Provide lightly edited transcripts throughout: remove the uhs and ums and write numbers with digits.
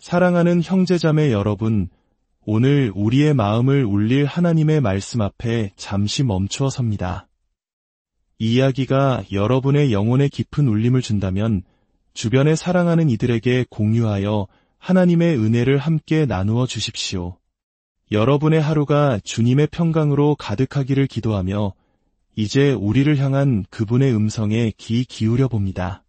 사랑하는 형제자매 여러분, 오늘 우리의 마음을 울릴 하나님의 말씀 앞에 잠시 멈추어 섭니다. 이 이야기가 여러분의 영혼에 깊은 울림을 준다면 주변에 사랑하는 이들에게 공유하여 하나님의 은혜를 함께 나누어 주십시오. 여러분의 하루가 주님의 평강으로 가득하기를 기도하며 이제 우리를 향한 그분의 음성에 귀 기울여 봅니다.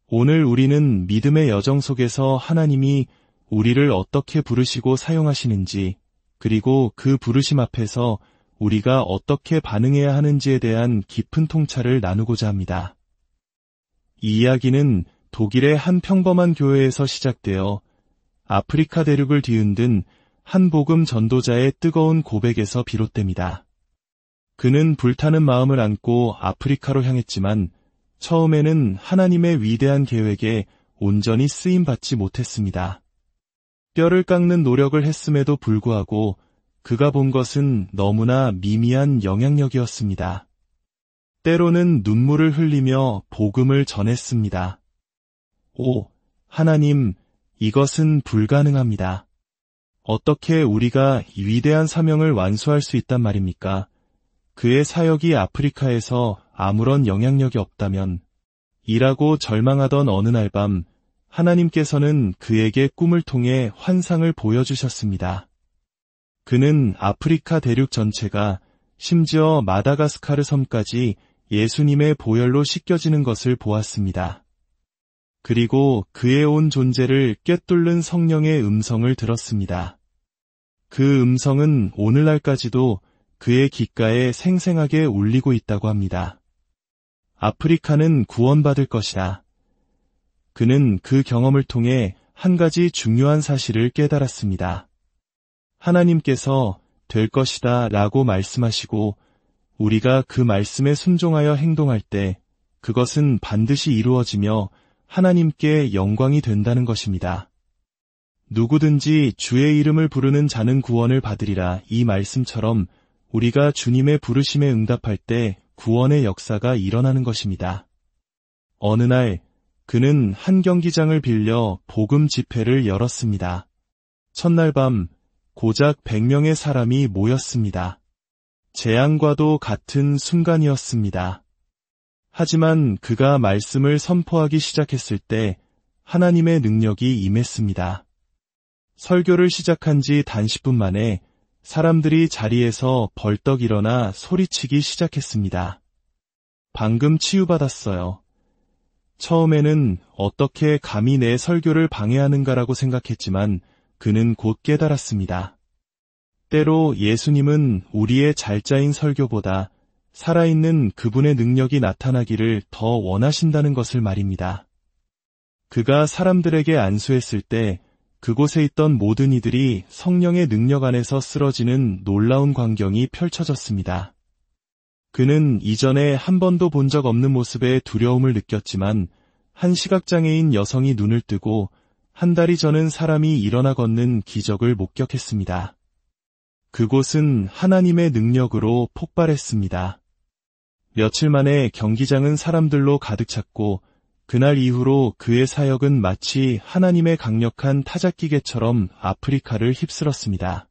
오늘 우리는 믿음의 여정 속에서 하나님이 우리를 어떻게 부르시고 사용하시는지, 그리고 그 부르심 앞에서 우리가 어떻게 반응해야 하는지에 대한 깊은 통찰을 나누고자 합니다. 이 이야기는 독일의 한 평범한 교회에서 시작되어 아프리카 대륙을 뒤흔든 한 복음 전도자의 뜨거운 고백에서 비롯됩니다. 그는 불타는 마음을 안고 아프리카로 향했지만 처음에는 하나님의 위대한 계획에 온전히 쓰임받지 못했습니다. 뼈를 깎는 노력을 했음에도 불구하고 그가 본 것은 너무나 미미한 영향력이었습니다. 때로는 눈물을 흘리며 복음을 전했습니다. 오, 하나님, 이것은 불가능합니다. 어떻게 우리가 위대한 사명을 완수할 수 있단 말입니까? 그의 사역이 아프리카에서 아무런 영향력이 없다면, 이라고 절망하던 어느 날 밤, 하나님께서는 그에게 꿈을 통해 환상을 보여주셨습니다. 그는 아프리카 대륙 전체가 심지어 마다가스카르 섬까지 예수님의 보혈로 씻겨지는 것을 보았습니다. 그리고 그의 온 존재를 꿰뚫는 성령의 음성을 들었습니다. 그 음성은 오늘날까지도 그의 귓가에 생생하게 울리고 있다고 합니다. 아프리카는 구원받을 것이다. 그는 그 경험을 통해 한 가지 중요한 사실을 깨달았습니다. 하나님께서 될 것이다 라고 말씀하시고 우리가 그 말씀에 순종하여 행동할 때 그것은 반드시 이루어지며 하나님께 영광이 된다는 것입니다. 누구든지 주의 이름을 부르는 자는 구원을 받으리라 이 말씀처럼 우리가 주님의 부르심에 응답할 때 구원의 역사가 일어나는 것입니다. 어느 날 그는 한 경기장을 빌려 복음 집회를 열었습니다. 첫날 밤 고작 100명의 사람이 모였습니다. 재앙과도 같은 순간이었습니다. 하지만 그가 말씀을 선포하기 시작했을 때 하나님의 능력이 임했습니다. 설교를 시작한 지 단 10분 만에 사람들이 자리에서 벌떡 일어나 소리치기 시작했습니다. 방금 치유받았어요. 처음에는 어떻게 감히 내 설교를 방해하는가라고 생각했지만 그는 곧 깨달았습니다. 때로 예수님은 우리의 잘짜인 설교보다 살아있는 그분의 능력이 나타나기를 더 원하신다는 것을 말입니다. 그가 사람들에게 안수했을 때 그곳에 있던 모든 이들이 성령의 능력 안에서 쓰러지는 놀라운 광경이 펼쳐졌습니다. 그는 이전에 한 번도 본 적 없는 모습에 두려움을 느꼈지만 한 시각장애인 여성이 눈을 뜨고 한 달이 저는 사람이 일어나 걷는 기적을 목격했습니다. 그곳은 하나님의 능력으로 폭발했습니다. 며칠 만에 경기장은 사람들로 가득 찼고 그날 이후로 그의 사역은 마치 하나님의 강력한 타작기계처럼 아프리카를 휩쓸었습니다.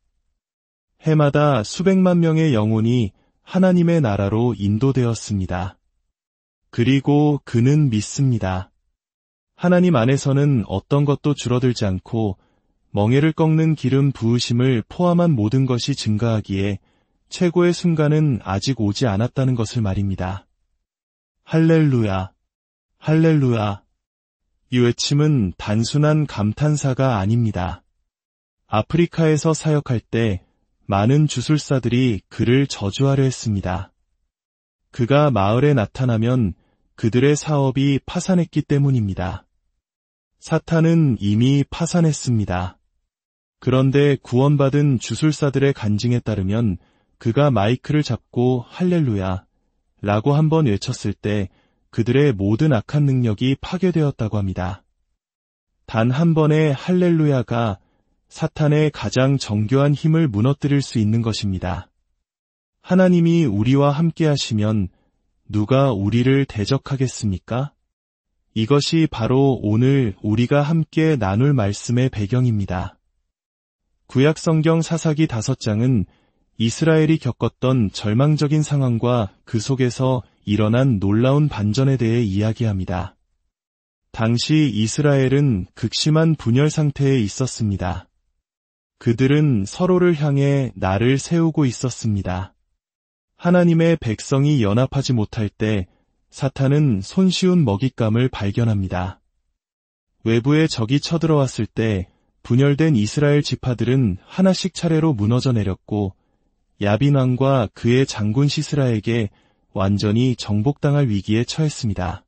해마다 수백만 명의 영혼이 하나님의 나라로 인도되었습니다. 그리고 그는 믿습니다. 하나님 안에서는 어떤 것도 줄어들지 않고 멍에를 꺾는 기름 부으심을 포함한 모든 것이 증가하기에 최고의 순간은 아직 오지 않았다는 것을 말입니다. 할렐루야! 할렐루야! 이 외침은 단순한 감탄사가 아닙니다. 아프리카에서 사역할 때 많은 주술사들이 그를 저주하려 했습니다. 그가 마을에 나타나면 그들의 사업이 파산했기 때문입니다. 사탄은 이미 파산했습니다. 그런데 구원받은 주술사들의 간증에 따르면 그가 마이크를 잡고 할렐루야 라고 한번 외쳤을 때 그들의 모든 악한 능력이 파괴되었다고 합니다. 단 한 번의 할렐루야가 사탄의 가장 정교한 힘을 무너뜨릴 수 있는 것입니다. 하나님이 우리와 함께 하시면 누가 우리를 대적하겠습니까? 이것이 바로 오늘 우리가 함께 나눌 말씀의 배경입니다. 구약성경 사사기 5장은 이스라엘이 겪었던 절망적인 상황과 그 속에서 일어난 놀라운 반전에 대해 이야기합니다. 당시 이스라엘은 극심한 분열 상태에 있었습니다. 그들은 서로를 향해 날을 세우고 있었습니다. 하나님의 백성이 연합하지 못할 때 사탄은 손쉬운 먹잇감을 발견합니다. 외부의 적이 쳐들어왔을 때 분열된 이스라엘 지파들은 하나씩 차례로 무너져 내렸고 야빈 왕과 그의 장군 시스라에게 완전히 정복당할 위기에 처했습니다.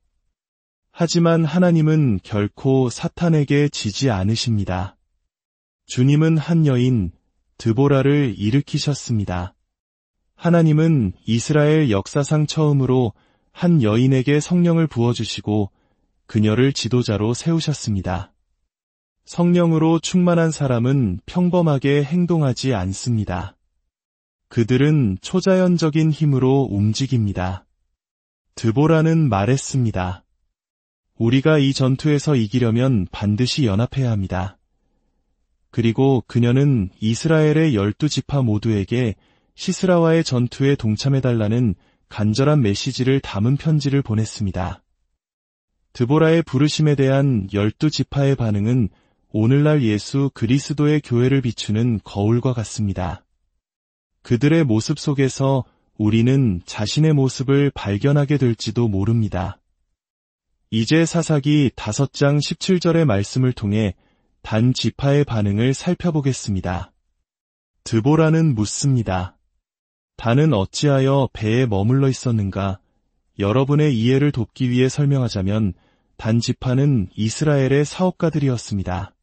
하지만 하나님은 결코 사탄에게 지지 않으십니다. 주님은 한 여인 드보라를 일으키셨습니다. 하나님은 이스라엘 역사상 처음으로 한 여인에게 성령을 부어주시고 그녀를 지도자로 세우셨습니다. 성령으로 충만한 사람은 평범하게 행동하지 않습니다. 그들은 초자연적인 힘으로 움직입니다. 드보라는 말했습니다. 우리가 이 전투에서 이기려면 반드시 연합해야 합니다. 그리고 그녀는 이스라엘의 12지파 모두에게 시스라와의 전투에 동참해달라는 간절한 메시지를 담은 편지를 보냈습니다. 드보라의 부르심에 대한 12지파의 반응은 오늘날 예수 그리스도의 교회를 비추는 거울과 같습니다. 그들의 모습 속에서 우리는 자신의 모습을 발견하게 될지도 모릅니다. 이제 사사기 5장 17절의 말씀을 통해 단 지파의 반응을 살펴보겠습니다. 드보라는 묻습니다. 단은 어찌하여 배에 머물러 있었는가? 여러분의 이해를 돕기 위해 설명하자면 단 지파는 이스라엘의 사업가들이었습니다.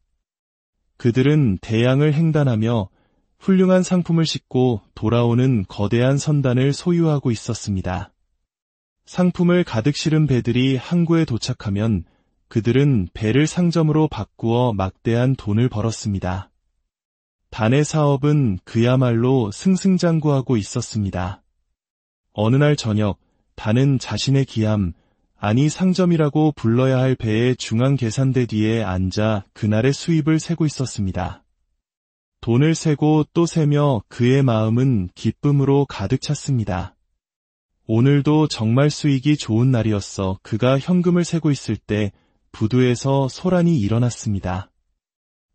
그들은 대양을 횡단하며 훌륭한 상품을 싣고 돌아오는 거대한 선단을 소유하고 있었습니다. 상품을 가득 실은 배들이 항구에 도착하면 그들은 배를 상점으로 바꾸어 막대한 돈을 벌었습니다. 단의 사업은 그야말로 승승장구하고 있었습니다. 어느 날 저녁, 단은 자신의 기함, 아니 상점이라고 불러야 할 배의 중앙 계산대 뒤에 앉아 그날의 수입을 세고 있었습니다. 돈을 세고 또 세며 그의 마음은 기쁨으로 가득 찼습니다. 오늘도 정말 수익이 좋은 날이었어. 그가 현금을 세고 있을 때 부두에서 소란이 일어났습니다.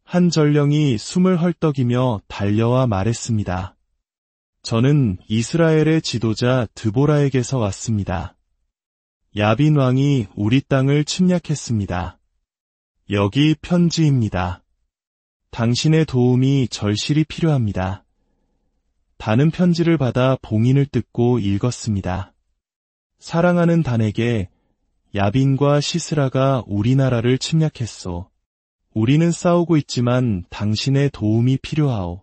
한 전령이 숨을 헐떡이며 달려와 말했습니다. 저는 이스라엘의 지도자 드보라에게서 왔습니다. 야빈 왕이 우리 땅을 침략했습니다. 여기 편지입니다. 당신의 도움이 절실히 필요합니다. 단은 편지를 받아 봉인을 뜯고 읽었습니다. 사랑하는 단에게 야빈과 시스라가 우리나라를 침략했소. 우리는 싸우고 있지만 당신의 도움이 필요하오.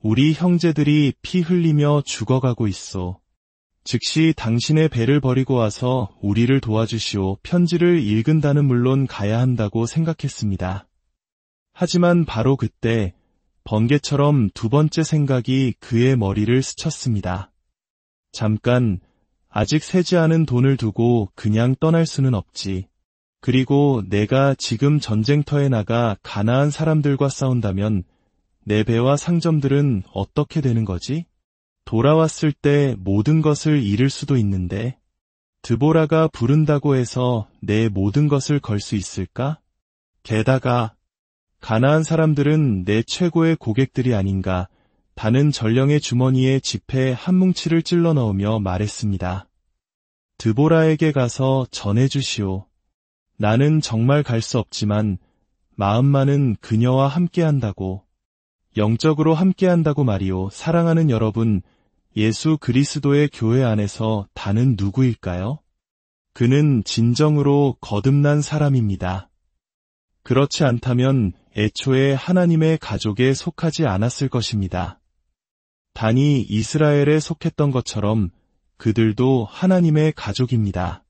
우리 형제들이 피 흘리며 죽어가고 있소. 즉시 당신의 배를 버리고 와서 우리를 도와주시오. 편지를 읽은 단은 물론 가야 한다고 생각했습니다. 하지만 바로 그때 번개처럼 두 번째 생각이 그의 머리를 스쳤습니다. 잠깐, 아직 세지 않은 돈을 두고 그냥 떠날 수는 없지. 그리고 내가 지금 전쟁터에 나가 가나안 사람들과 싸운다면 내 배와 상점들은 어떻게 되는 거지? 돌아왔을 때 모든 것을 잃을 수도 있는데 드보라가 부른다고 해서 내 모든 것을 걸 수 있을까? 게다가 가나안 사람들은 내 최고의 고객들이 아닌가. 단은 전령의 주머니에 지폐 한 뭉치를 찔러 넣으며 말했습니다. 드보라에게 가서 전해주시오. 나는 정말 갈 수 없지만 마음만은 그녀와 함께한다고. 영적으로 함께한다고 말이오. 사랑하는 여러분, 예수 그리스도의 교회 안에서 단은 누구일까요? 그는 진정으로 거듭난 사람입니다. 그렇지 않다면 애초에 하나님의 가족에 속하지 않았을 것입니다. 단이 이스라엘에 속했던 것처럼 그들도 하나님의 가족입니다.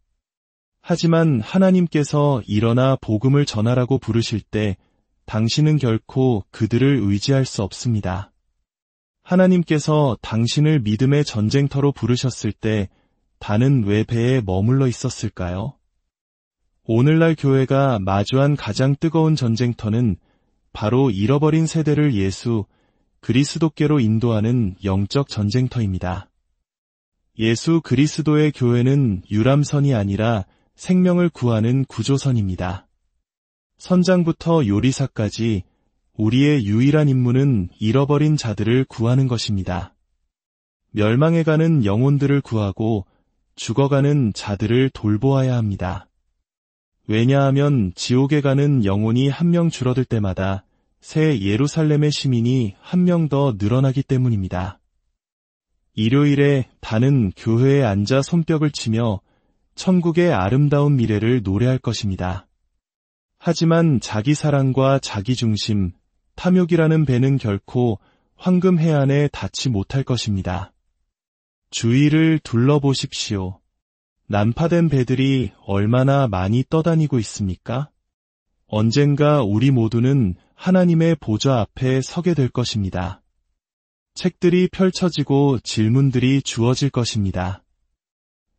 하지만 하나님께서 일어나 복음을 전하라고 부르실 때 당신은 결코 그들을 의지할 수 없습니다. 하나님께서 당신을 믿음의 전쟁터로 부르셨을 때 단은 왜 배에 머물러 있었을까요? 오늘날 교회가 마주한 가장 뜨거운 전쟁터는 바로 잃어버린 세대를 예수 그리스도께로 인도하는 영적 전쟁터입니다. 예수 그리스도의 교회는 유람선이 아니라 생명을 구하는 구조선입니다. 선장부터 요리사까지 우리의 유일한 임무는 잃어버린 자들을 구하는 것입니다. 멸망해가는 영혼들을 구하고 죽어가는 자들을 돌보아야 합니다. 왜냐하면 지옥에 가는 영혼이 한 명 줄어들 때마다 새 예루살렘의 시민이 한 명 더 늘어나기 때문입니다. 일요일에 단은 교회에 앉아 손뼉을 치며 천국의 아름다운 미래를 노래할 것입니다. 하지만 자기 사랑과 자기 중심, 탐욕이라는 배는 결코 황금 해안에 닿지 못할 것입니다. 주위를 둘러보십시오. 난파된 배들이 얼마나 많이 떠다니고 있습니까? 언젠가 우리 모두는 하나님의 보좌 앞에 서게 될 것입니다. 책들이 펼쳐지고 질문들이 주어질 것입니다.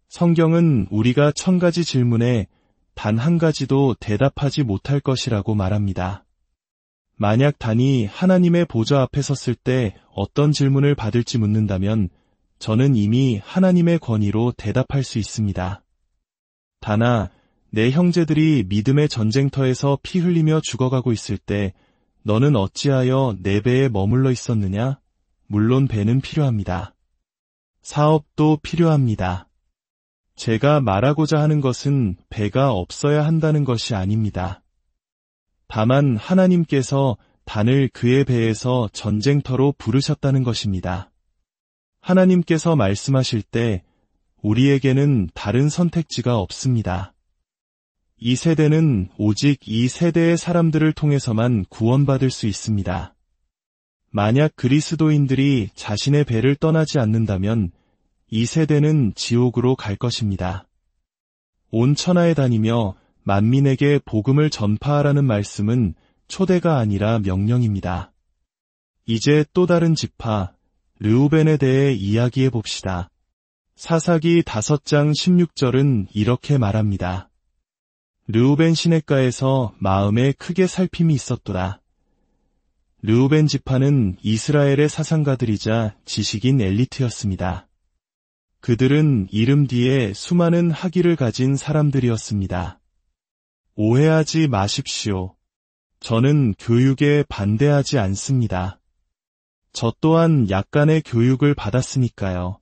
성경은 우리가 1000가지 질문에 단 한 가지도 대답하지 못할 것이라고 말합니다. 만약 단이 하나님의 보좌 앞에 섰을 때 어떤 질문을 받을지 묻는다면 저는 이미 하나님의 권위로 대답할 수 있습니다. 단아, 내 형제들이 믿음의 전쟁터에서 피 흘리며 죽어가고 있을 때 너는 어찌하여 내 배에 머물러 있었느냐? 물론 배는 필요합니다. 사업도 필요합니다. 제가 말하고자 하는 것은 배가 없어야 한다는 것이 아닙니다. 다만 하나님께서 단을 그의 배에서 전쟁터로 부르셨다는 것입니다. 하나님께서 말씀하실 때 우리에게는 다른 선택지가 없습니다. 이 세대는 오직 이 세대의 사람들을 통해서만 구원받을 수 있습니다. 만약 그리스도인들이 자신의 배를 떠나지 않는다면 이 세대는 지옥으로 갈 것입니다. 온 천하에 다니며 만민에게 복음을 전파하라는 말씀은 초대가 아니라 명령입니다. 이제 또 다른 지파, 르우벤에 대해 이야기해 봅시다. 사사기 5장 16절은 이렇게 말합니다. 르우벤 시냇가에서 마음에 크게 살핌이 있었더라. 르우벤 지파는 이스라엘의 사상가들이자 지식인 엘리트였습니다. 그들은 이름 뒤에 수많은 학위를 가진 사람들이었습니다. 오해하지 마십시오. 저는 교육에 반대하지 않습니다. 저 또한 약간의 교육을 받았으니까요.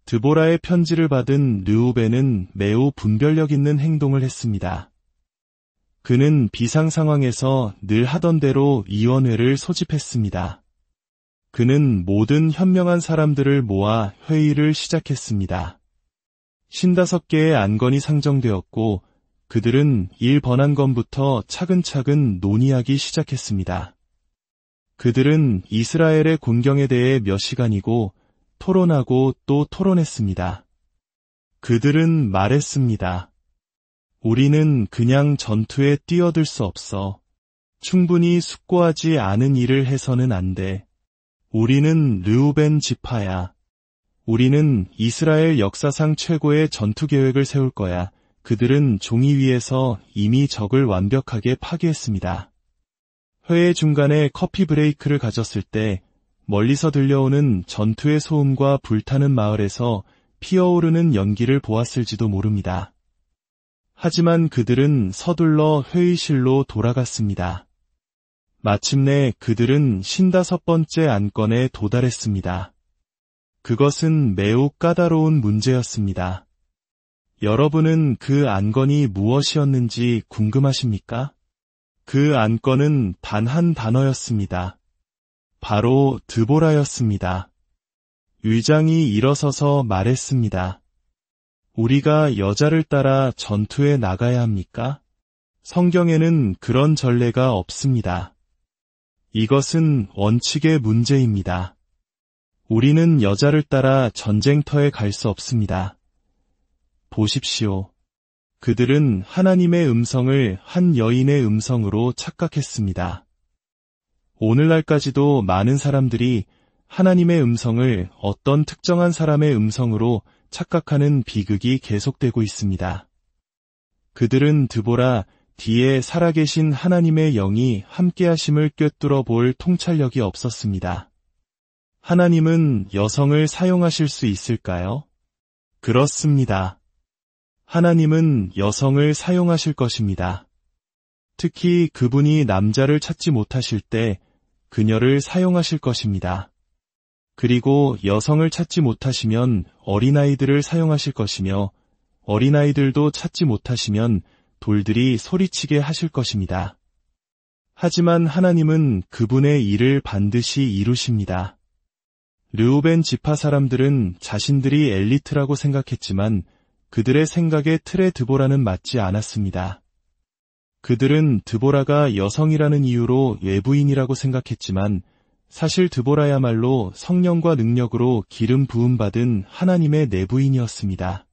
드보라의 편지를 받은 르우벤은 매우 분별력 있는 행동을 했습니다. 그는 비상 상황에서 늘 하던 대로 위원회를 소집했습니다. 그는 모든 현명한 사람들을 모아 회의를 시작했습니다. 55개의 안건이 상정되었고 그들은 일 번안건부터 차근차근 논의하기 시작했습니다. 그들은 이스라엘의 곤경에 대해 몇 시간이고 토론하고 또 토론했습니다. 그들은 말했습니다. 우리는 그냥 전투에 뛰어들 수 없어. 충분히 숙고하지 않은 일을 해서는 안 돼. 우리는 르우벤 지파야. 우리는 이스라엘 역사상 최고의 전투 계획을 세울 거야. 그들은 종이 위에서 이미 적을 완벽하게 파괴했습니다. 회의 중간에 커피 브레이크를 가졌을 때 멀리서 들려오는 전투의 소음과 불타는 마을에서 피어오르는 연기를 보았을지도 모릅니다. 하지만 그들은 서둘러 회의실로 돌아갔습니다. 마침내 그들은 55번째 안건에 도달했습니다. 그것은 매우 까다로운 문제였습니다. 여러분은 그 안건이 무엇이었는지 궁금하십니까? 그 안건은 단 한 단어였습니다. 바로 드보라였습니다. 의장이 일어서서 말했습니다. 우리가 여자를 따라 전투에 나가야 합니까? 성경에는 그런 전례가 없습니다. 이것은 원칙의 문제입니다. 우리는 여자를 따라 전쟁터에 갈 수 없습니다. 보십시오. 그들은 하나님의 음성을 한 여인의 음성으로 착각했습니다. 오늘날까지도 많은 사람들이 하나님의 음성을 어떤 특정한 사람의 음성으로 착각하는 비극이 계속되고 있습니다. 그들은 드보라 뒤에 살아계신 하나님의 영이 함께하심을 꿰뚫어 볼 통찰력이 없었습니다. 하나님은 여성을 사용하실 수 있을까요? 그렇습니다. 하나님은 여성을 사용하실 것입니다. 특히 그분이 남자를 찾지 못하실 때 그녀를 사용하실 것입니다. 그리고 여성을 찾지 못하시면 어린아이들을 사용하실 것이며 어린아이들도 찾지 못하시면 돌들이 소리치게 하실 것입니다. 하지만 하나님은 그분의 일을 반드시 이루십니다. 르우벤 지파 사람들은 자신들이 엘리트라고 생각했지만 그들의 생각에 틀에 드보라는 맞지 않았습니다. 그들은 드보라가 여성이라는 이유로 외부인이라고 생각했지만 사실 드보라야말로 성령과 능력으로 기름 부음받은 하나님의 내부인이었습니다.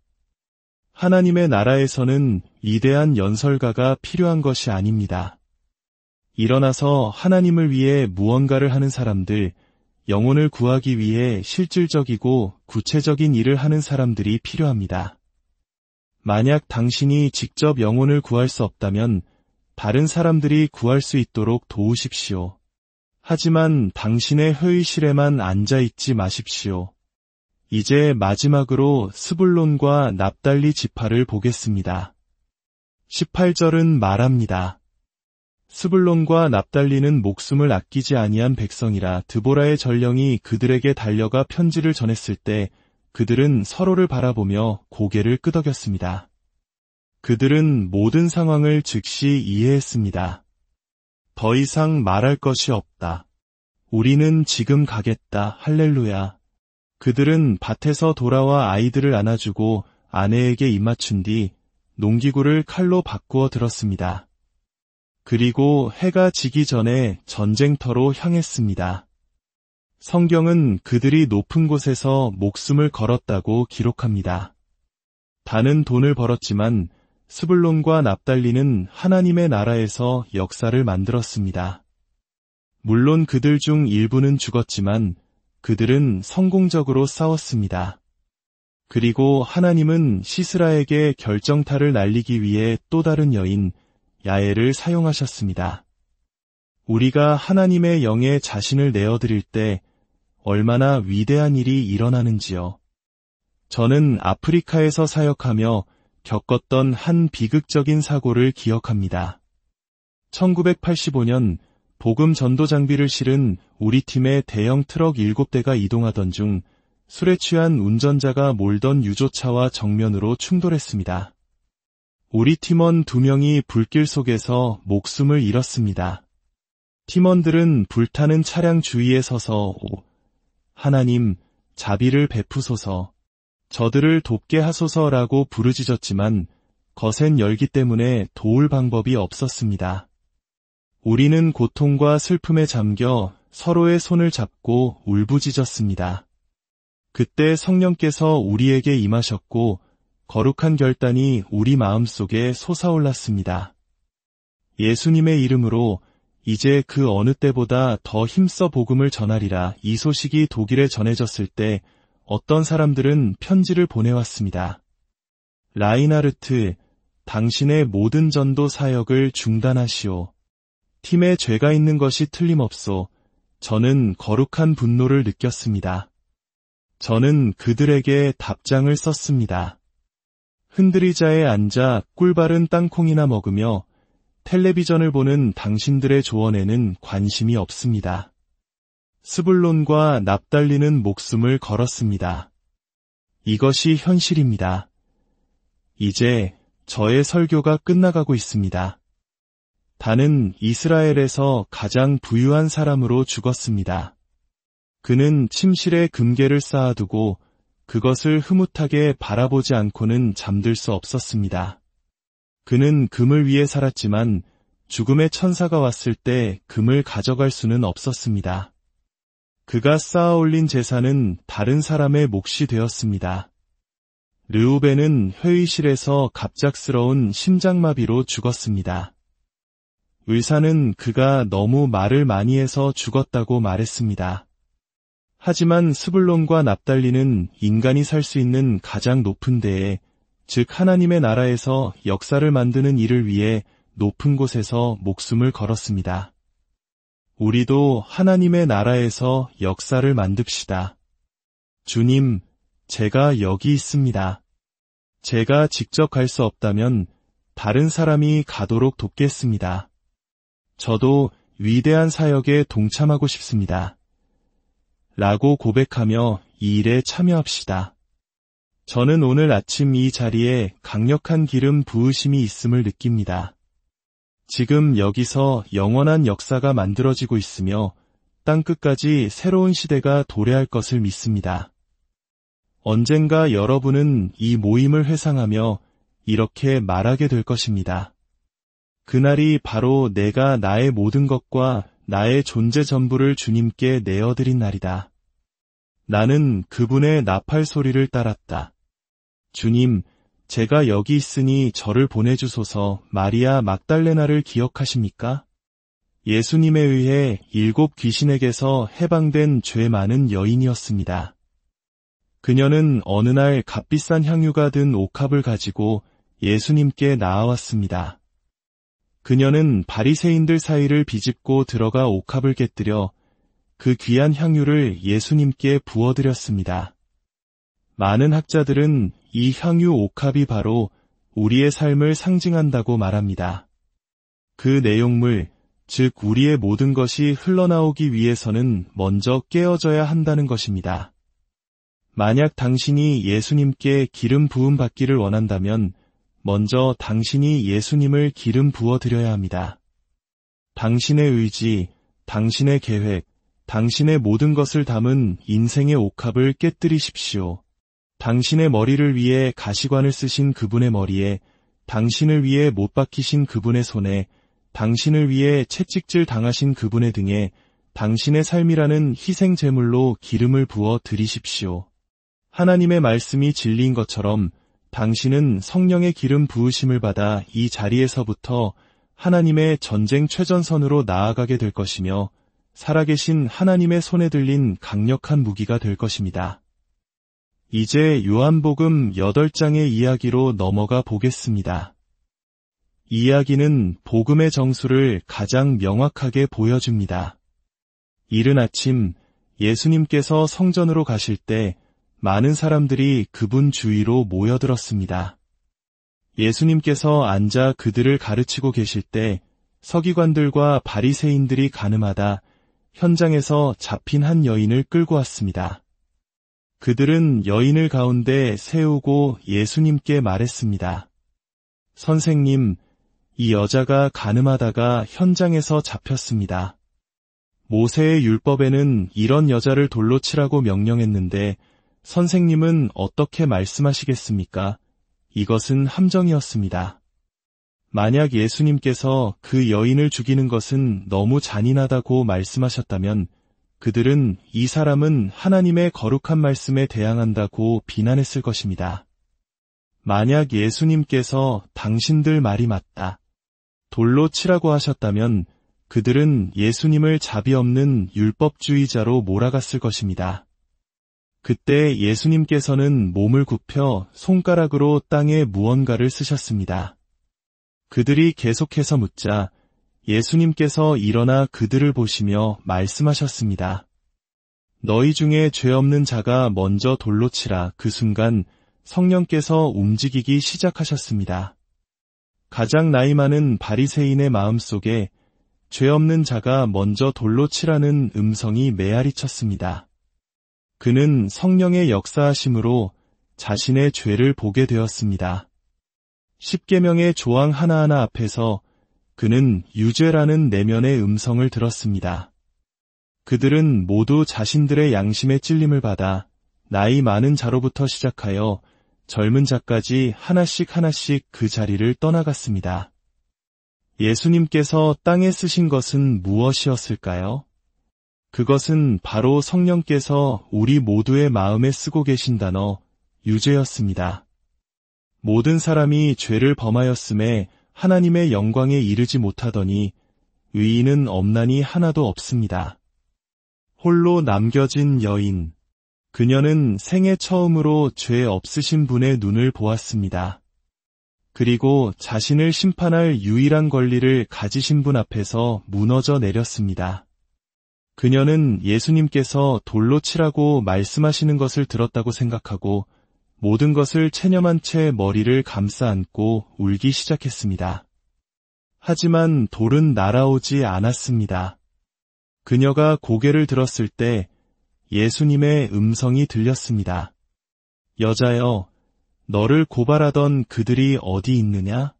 하나님의 나라에서는 위대한 연설가가 필요한 것이 아닙니다. 일어나서 하나님을 위해 무언가를 하는 사람들, 영혼을 구하기 위해 실질적이고 구체적인 일을 하는 사람들이 필요합니다. 만약 당신이 직접 영혼을 구할 수 없다면 다른 사람들이 구할 수 있도록 도우십시오. 하지만 당신의 회의실에만 앉아있지 마십시오. 이제 마지막으로 스불론과 납달리 지파를 보겠습니다. 18절은 말합니다. 스불론과 납달리는 목숨을 아끼지 아니한 백성이라 드보라의 전령이 그들에게 달려가 편지를 전했을 때 그들은 서로를 바라보며 고개를 끄덕였습니다. 그들은 모든 상황을 즉시 이해했습니다. 더 이상 말할 것이 없다. 우리는 지금 가겠다. 할렐루야. 그들은 밭에서 돌아와 아이들을 안아주고 아내에게 입맞춘 뒤 농기구를 칼로 바꾸어 들었습니다. 그리고 해가 지기 전에 전쟁터로 향했습니다. 성경은 그들이 높은 곳에서 목숨을 걸었다고 기록합니다. 다는 돈을 벌었지만 스불론과 납달리는 하나님의 나라에서 역사를 만들었습니다. 물론 그들 중 일부는 죽었지만 그들은 성공적으로 싸웠습니다. 그리고 하나님은 시스라에게 결정타를 날리기 위해 또 다른 여인 야엘을 사용하셨습니다. 우리가 하나님의 영에 자신을 내어드릴 때 얼마나 위대한 일이 일어나는지요. 저는 아프리카에서 사역하며 겪었던 한 비극적인 사고를 기억합니다. 1985년 복음 전도 장비를 실은 우리 팀의 대형 트럭 7대가 이동하던 중 술에 취한 운전자가 몰던 유조차와 정면으로 충돌했습니다. 우리 팀원 2명이 불길 속에서 목숨을 잃었습니다. 팀원들은 불타는 차량 주위에 서서 하나님, 자비를 베푸소서, 저들을 돕게 하소서라고 부르짖었지만 거센 열기 때문에 도울 방법이 없었습니다. 우리는 고통과 슬픔에 잠겨 서로의 손을 잡고 울부짖었습니다. 그때 성령께서 우리에게 임하셨고 거룩한 결단이 우리 마음속에 솟아올랐습니다. 예수님의 이름으로 이제 그 어느 때보다 더 힘써 복음을 전하리라. 이 소식이 독일에 전해졌을 때 어떤 사람들은 편지를 보내왔습니다. 라인하르트, 당신의 모든 전도 사역을 중단하시오. 팀에 죄가 있는 것이 틀림없소. 저는 거룩한 분노를 느꼈습니다. 저는 그들에게 답장을 썼습니다. 흔들의자에 앉아 꿀바른 땅콩이나 먹으며 텔레비전을 보는 당신들의 조언에는 관심이 없습니다. 스불론과 납달리는 목숨을 걸었습니다. 이것이 현실입니다. 이제 저의 설교가 끝나가고 있습니다. 다는 이스라엘에서 가장 부유한 사람으로 죽었습니다. 그는 침실에 금괴를 쌓아두고 그것을 흐뭇하게 바라보지 않고는 잠들 수 없었습니다. 그는 금을 위해 살았지만 죽음의 천사가 왔을 때 금을 가져갈 수는 없었습니다. 그가 쌓아 올린 재산은 다른 사람의 몫이 되었습니다. 르우벤은 회의실에서 갑작스러운 심장마비로 죽었습니다. 의사는 그가 너무 말을 많이 해서 죽었다고 말했습니다. 하지만 스불론과 납달리는 인간이 살 수 있는 가장 높은 데에 즉 하나님의 나라에서 역사를 만드는 일을 위해 높은 곳에서 목숨을 걸었습니다. 우리도 하나님의 나라에서 역사를 만듭시다. 주님, 제가 여기 있습니다. 제가 직접 갈 수 없다면 다른 사람이 가도록 돕겠습니다. 저도 위대한 사역에 동참하고 싶습니다. 라고 고백하며 이 일에 참여합시다. 저는 오늘 아침 이 자리에 강력한 기름 부으심이 있음을 느낍니다. 지금 여기서 영원한 역사가 만들어지고 있으며 땅끝까지 새로운 시대가 도래할 것을 믿습니다. 언젠가 여러분은 이 모임을 회상하며 이렇게 말하게 될 것입니다. 그날이 바로 내가 나의 모든 것과 나의 존재 전부를 주님께 내어드린 날이다. 나는 그분의 나팔 소리를 따랐다. 주님, 제가 여기 있으니 저를 보내주소서. 마리아 막달레나를 기억하십니까? 예수님에 의해 7 귀신에게서 해방된 죄 많은 여인이었습니다. 그녀는 어느 날 값비싼 향유가 든 옥합을 가지고 예수님께 나아왔습니다. 그녀는 바리새인들 사이를 비집고 들어가 옥합을 깨뜨려 그 귀한 향유를 예수님께 부어드렸습니다. 많은 학자들은 이 향유 옥합이 바로 우리의 삶을 상징한다고 말합니다. 그 내용물, 즉 우리의 모든 것이 흘러나오기 위해서는 먼저 깨어져야 한다는 것입니다. 만약 당신이 예수님께 기름 부음 받기를 원한다면 먼저 당신이 예수님을 기름 부어드려야 합니다. 당신의 의지, 당신의 계획, 당신의 모든 것을 담은 인생의 옥합을 깨뜨리십시오. 당신의 머리를 위해 가시관을 쓰신 그분의 머리에, 당신을 위해 못 박히신 그분의 손에, 당신을 위해 채찍질 당하신 그분의 등에 당신의 삶이라는 희생 제물로 기름을 부어 드리십시오. 하나님의 말씀이 진리인 것처럼 당신은 성령의 기름 부으심을 받아 이 자리에서부터 하나님의 전쟁 최전선으로 나아가게 될 것이며 살아계신 하나님의 손에 들린 강력한 무기가 될 것입니다. 이제 요한복음 8장의 이야기로 넘어가 보겠습니다. 이 이야기는 복음의 정수를 가장 명확하게 보여줍니다. 이른 아침 예수님께서 성전으로 가실 때 많은 사람들이 그분 주위로 모여들었습니다. 예수님께서 앉아 그들을 가르치고 계실 때 서기관들과 바리새인들이 가늠하다 현장에서 잡힌 한 여인을 끌고 왔습니다. 그들은 여인을 가운데 세우고 예수님께 말했습니다. 선생님, 이 여자가 가늠하다가 현장에서 잡혔습니다. 모세의 율법에는 이런 여자를 돌로 치라고 명령했는데 선생님은 어떻게 말씀하시겠습니까? 이것은 함정이었습니다. 만약 예수님께서 그 여인을 죽이는 것은 너무 잔인하다고 말씀하셨다면 그들은 이 사람은 하나님의 거룩한 말씀에 대항한다고 비난했을 것입니다. 만약 예수님께서 당신들 말이 맞다, 돌로 치라고 하셨다면 그들은 예수님을 자비 없는 율법주의자로 몰아갔을 것입니다. 그때 예수님께서는 몸을 굽혀 손가락으로 땅에 무언가를 쓰셨습니다. 그들이 계속해서 묻자 예수님께서 일어나 그들을 보시며 말씀하셨습니다. 너희 중에 죄 없는 자가 먼저 돌로 치라. 그 순간 성령께서 움직이기 시작하셨습니다. 가장 나이 많은 바리새인의 마음속에 죄 없는 자가 먼저 돌로 치라는 음성이 메아리쳤습니다. 그는 성령의 역사하심으로 자신의 죄를 보게 되었습니다. 십계명의 조항 하나하나 앞에서 그는 유죄라는 내면의 음성을 들었습니다. 그들은 모두 자신들의 양심의 찔림을 받아 나이 많은 자로부터 시작하여 젊은 자까지 하나씩 하나씩 그 자리를 떠나갔습니다. 예수님께서 땅에 쓰신 것은 무엇이었을까요? 그것은 바로 성령께서 우리 모두의 마음에 쓰고 계신 단어 유죄였습니다. 모든 사람이 죄를 범하였음에 하나님의 영광에 이르지 못하더니 의인은 없나니 하나도 없습니다. 홀로 남겨진 여인. 그녀는 생애 처음으로 죄 없으신 분의 눈을 보았습니다. 그리고 자신을 심판할 유일한 권리를 가지신 분 앞에서 무너져 내렸습니다. 그녀는 예수님께서 돌로 치라고 말씀하시는 것을 들었다고 생각하고 모든 것을 체념한 채 머리를 감싸 안고 울기 시작했습니다. 하지만 돌은 날아오지 않았습니다. 그녀가 고개를 들었을 때 예수님의 음성이 들렸습니다. 여자여, 너를 고발하던 그들이 어디 있느냐?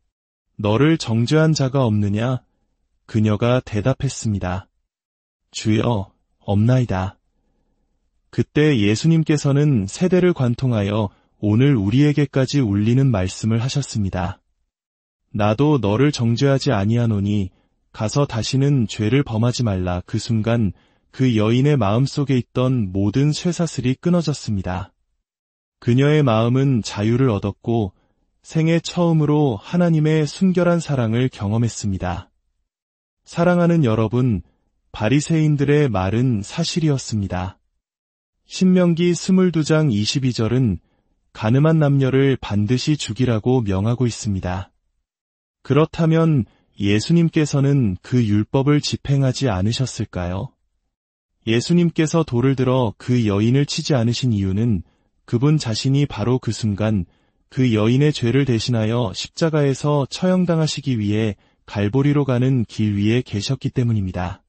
너를 정죄한 자가 없느냐? 그녀가 대답했습니다. 주여, 없나이다. 그때 예수님께서는 세대를 관통하여 오늘 우리에게까지 울리는 말씀을 하셨습니다. 나도 너를 정죄하지 아니하노니 가서 다시는 죄를 범하지 말라. 그 순간 그 여인의 마음속에 있던 모든 쇠사슬이 끊어졌습니다. 그녀의 마음은 자유를 얻었고 생애 처음으로 하나님의 순결한 사랑을 경험했습니다. 사랑하는 여러분, 바리새인들의 말은 사실이었습니다. 신명기 22장 22절은 간음한 남녀를 반드시 죽이라고 명하고 있습니다. 그렇다면 예수님께서는 그 율법을 집행하지 않으셨을까요? 예수님께서 돌을 들어 그 여인을 치지 않으신 이유는 그분 자신이 바로 그 순간 그 여인의 죄를 대신하여 십자가에서 처형당하시기 위해 갈보리로 가는 길 위에 계셨기 때문입니다.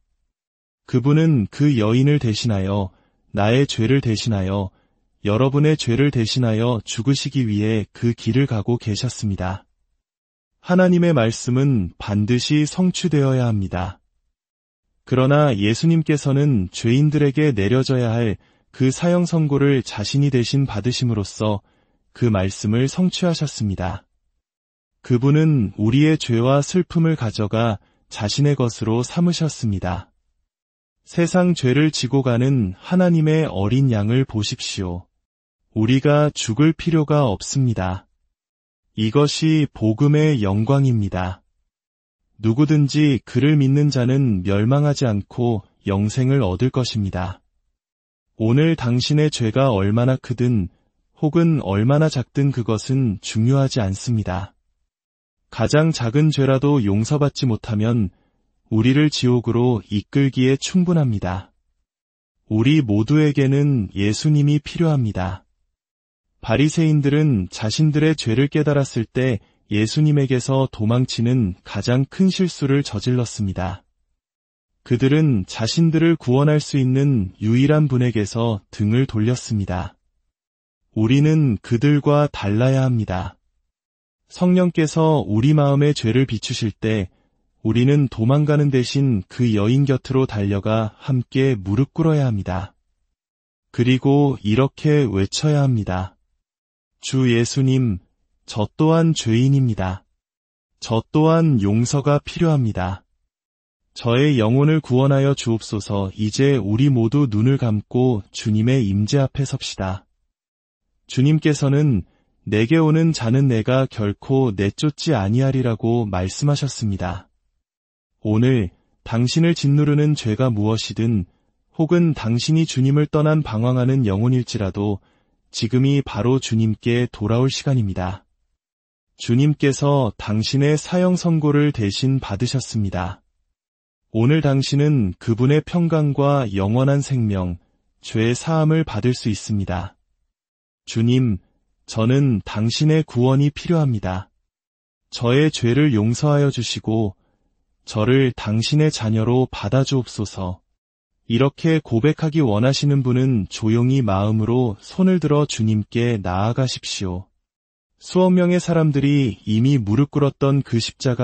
그분은 그 여인을 대신하여 나의 죄를 대신하여 여러분의 죄를 대신하여 죽으시기 위해 그 길을 가고 계셨습니다. 하나님의 말씀은 반드시 성취되어야 합니다. 그러나 예수님께서는 죄인들에게 내려져야 할 그 사형 선고를 자신이 대신 받으심으로써 그 말씀을 성취하셨습니다. 그분은 우리의 죄와 슬픔을 가져가 자신의 것으로 삼으셨습니다. 세상 죄를 지고 가는 하나님의 어린 양을 보십시오. 우리가 죽을 필요가 없습니다. 이것이 복음의 영광입니다. 누구든지 그를 믿는 자는 멸망하지 않고 영생을 얻을 것입니다. 오늘 당신의 죄가 얼마나 크든 혹은 얼마나 작든 그것은 중요하지 않습니다. 가장 작은 죄라도 용서받지 못하면 우리를 지옥으로 이끌기에 충분합니다. 우리 모두에게는 예수님이 필요합니다. 바리새인들은 자신들의 죄를 깨달았을 때 예수님에게서 도망치는 가장 큰 실수를 저질렀습니다. 그들은 자신들을 구원할 수 있는 유일한 분에게서 등을 돌렸습니다. 우리는 그들과 달라야 합니다. 성령께서 우리 마음의 죄를 비추실 때 우리는 도망가는 대신 그 여인 곁으로 달려가 함께 무릎 꿇어야 합니다. 그리고 이렇게 외쳐야 합니다. 주 예수님, 저 또한 죄인입니다. 저 또한 용서가 필요합니다. 저의 영혼을 구원하여 주옵소서. 이제 우리 모두 눈을 감고 주님의 임재 앞에 섭시다. 주님께서는 내게 오는 자는 내가 결코 내쫓지 아니하리라고 말씀하셨습니다. 오늘 당신을 짓누르는 죄가 무엇이든 혹은 당신이 주님을 떠난 방황하는 영혼일지라도 지금이 바로 주님께 돌아올 시간입니다. 주님께서 당신의 사형 선고를 대신 받으셨습니다. 오늘 당신은 그분의 평강과 영원한 생명, 죄 사함을 받을 수 있습니다. 주님, 저는 당신의 구원이 필요합니다. 저의 죄를 용서하여 주시고 저를 당신의 자녀로 받아주옵소서. 이렇게 고백하기 원하시는 분은 조용히 마음으로 손을 들어 주님께 나아가십시오. 수억 명의 사람들이 이미 무릎 꿇었던 그 십자가